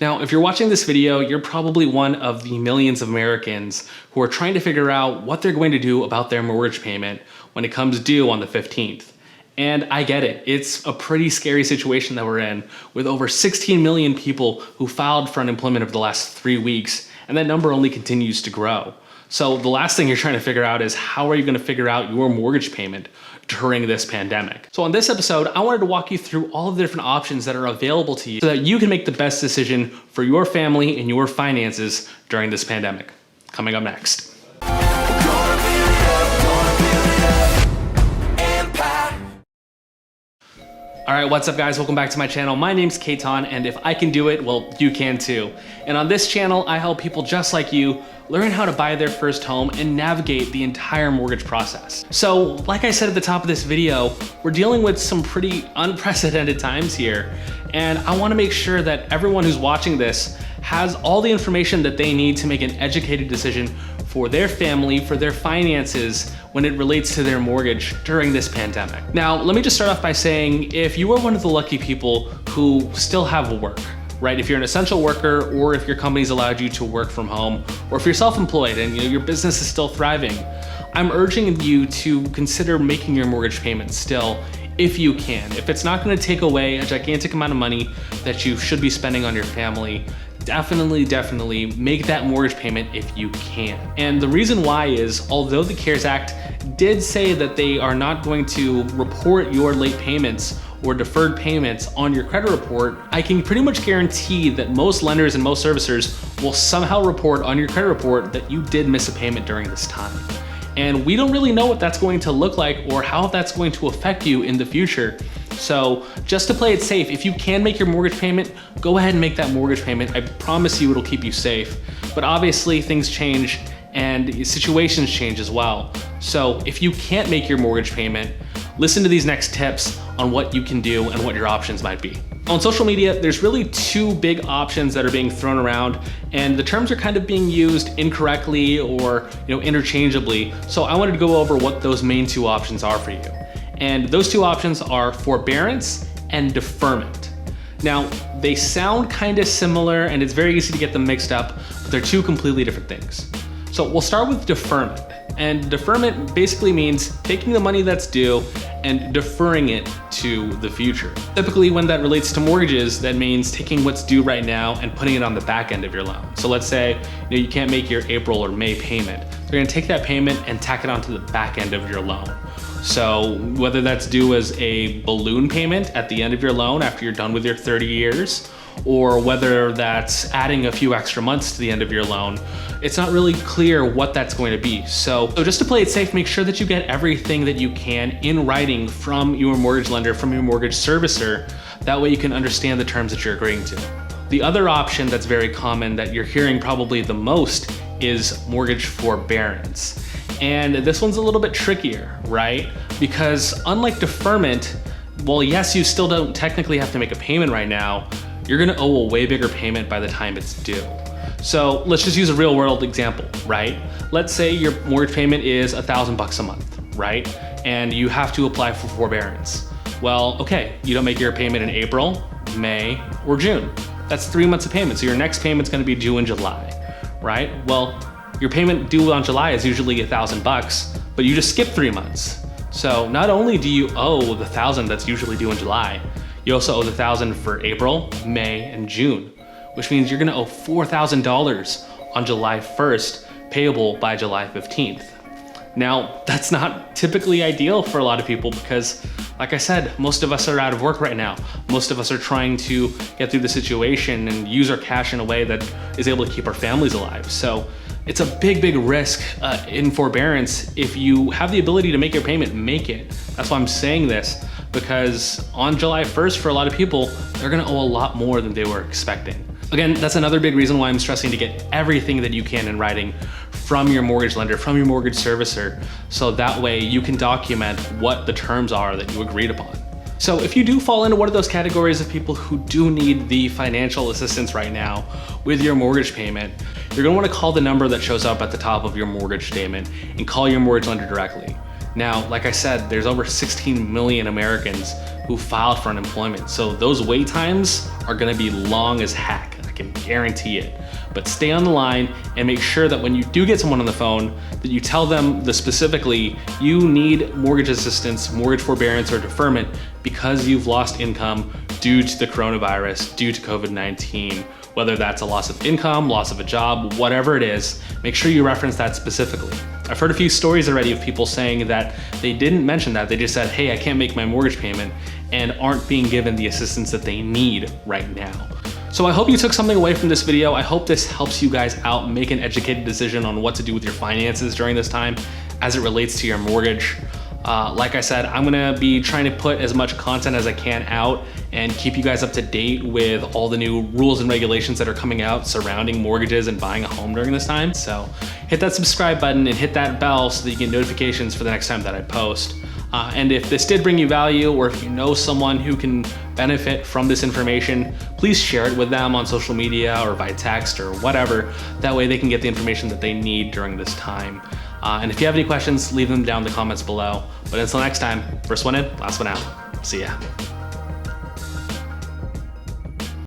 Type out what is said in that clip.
Now, if you're watching this video, you're probably one of the millions of Americans who are trying to figure out what they're going to do about their mortgage payment when it comes due on the 15th. And I get it. It's a pretty scary situation that we're in, with over 16 million people who filed for unemployment over the last 3 weeks, and that number only continues to grow. So the last thing you're trying to figure out is, how are you going to figure out your mortgage payment during this pandemic? So on this episode, I wanted to walk you through all of the different options that are available to you so that you can make the best decision for your family and your finances during this pandemic. Coming up next. All right, what's up guys? Welcome back to my channel. My name's Caton, and if I can do it, well, you can too. And on this channel, I help people just like you learn how to buy their first home and navigate the entire mortgage process. So, like I said at the top of this video, we're dealing with some pretty unprecedented times here. And I wanna make sure that everyone who's watching this has all the information that they need to make an educated decision for their family, for their finances, when it relates to their mortgage during this pandemic. Now, let me just start off by saying, if you are one of the lucky people who still have work, right? If you're an essential worker, or if your company's allowed you to work from home, or if you're self-employed and your business is still thriving, I'm urging you to consider making your mortgage payment still, if you can. If it's not gonna take away a gigantic amount of money that you should be spending on your family, definitely make that mortgage payment if you can. And the reason why is, although the CARES Act did say that they are not going to report your late payments or deferred payments on your credit report, I can pretty much guarantee that most lenders and most servicers will somehow report on your credit report that you did miss a payment during this time. And we don't really know what that's going to look like or how that's going to affect you in the future. So just to play it safe, if you can make your mortgage payment, go ahead and make that mortgage payment. I promise you it'll keep you safe. But obviously things change and situations change as well. So if you can't make your mortgage payment, listen to these next tips on what you can do and what your options might be. On social media, there's really two big options that are being thrown around, and the terms are kind of being used incorrectly or interchangeably. So I wanted to go over what those main two options are for you. And those two options are forbearance and deferment. Now, they sound kind of similar and it's very easy to get them mixed up, but they're two completely different things. So we'll start with deferment. And deferment basically means taking the money that's due and deferring it to the future. Typically, when that relates to mortgages, that means taking what's due right now and putting it on the back end of your loan. So let's say you can't make your April or May payment. They're gonna take that payment and tack it onto the back end of your loan. So whether that's due as a balloon payment at the end of your loan after you're done with your 30 years, or whether that's adding a few extra months to the end of your loan, it's not really clear what that's going to be. So just to play it safe, make sure that you get everything that you can in writing from your mortgage lender, from your mortgage servicer. That way you can understand the terms that you're agreeing to. The other option that's very common that you're hearing probably the most is mortgage forbearance. And this one's a little bit trickier, right? Because unlike deferment, well, yes, you still don't technically have to make a payment right now, you're gonna owe a way bigger payment by the time it's due. So let's just use a real world example, right? Let's say your mortgage payment is $1,000 a month, right? And you have to apply for forbearance. Well, okay, you don't make your payment in April, May, or June. That's 3 months of payment. So your next payment's gonna be due in July, right? Well, your payment due on July is usually $1,000, but you just skipped 3 months. So not only do you owe the $1,000 that's usually due in July, you also owe the $1,000 for April, May, and June, which means you're gonna owe $4,000 on July 1st, payable by July 15th. Now, that's not typically ideal for a lot of people because, like I said, most of us are out of work right now. Most of us are trying to get through the situation and use our cash in a way that is able to keep our families alive. So it's a big risk in forbearance. If you have the ability to make your payment, make it. That's why I'm saying this, because on July 1st, for a lot of people, they're gonna owe a lot more than they were expecting. Again, that's another big reason why I'm stressing to get everything that you can in writing from your mortgage lender, from your mortgage servicer, so that way you can document what the terms are that you agreed upon. So if you do fall into one of those categories of people who do need the financial assistance right now with your mortgage payment, you're gonna wanna call the number that shows up at the top of your mortgage statement and call your mortgage lender directly. Now, like I said, there's over 16 million Americans who filed for unemployment. So those wait times are gonna be long as heck. I can guarantee it. But stay on the line and make sure that when you do get someone on the phone, that you tell them that specifically you need mortgage assistance, mortgage forbearance, or deferment because you've lost income due to the coronavirus, due to COVID-19. Whether that's a loss of income, loss of a job, whatever it is, make sure you reference that specifically. I've heard a few stories already of people saying that they didn't mention that. They just said, hey, I can't make my mortgage payment, and aren't being given the assistance that they need right now. So I hope you took something away from this video. I hope this helps you guys out make an educated decision on what to do with your finances during this time as it relates to your mortgage. Like I said, I'm gonna be trying to put as much content as I can out and keep you guys up to date with all the new rules and regulations that are coming out surrounding mortgages and buying a home during this time. So hit that subscribe button and hit that bell so that you get notifications for the next time that I post. And if this did bring you value, or if you know someone who can benefit from this information, please share it with them on social media or by text or whatever. That way they can get the information that they need during this time. And if you have any questions, leave them down in the comments below. But until next time, first one in, last one out. See ya.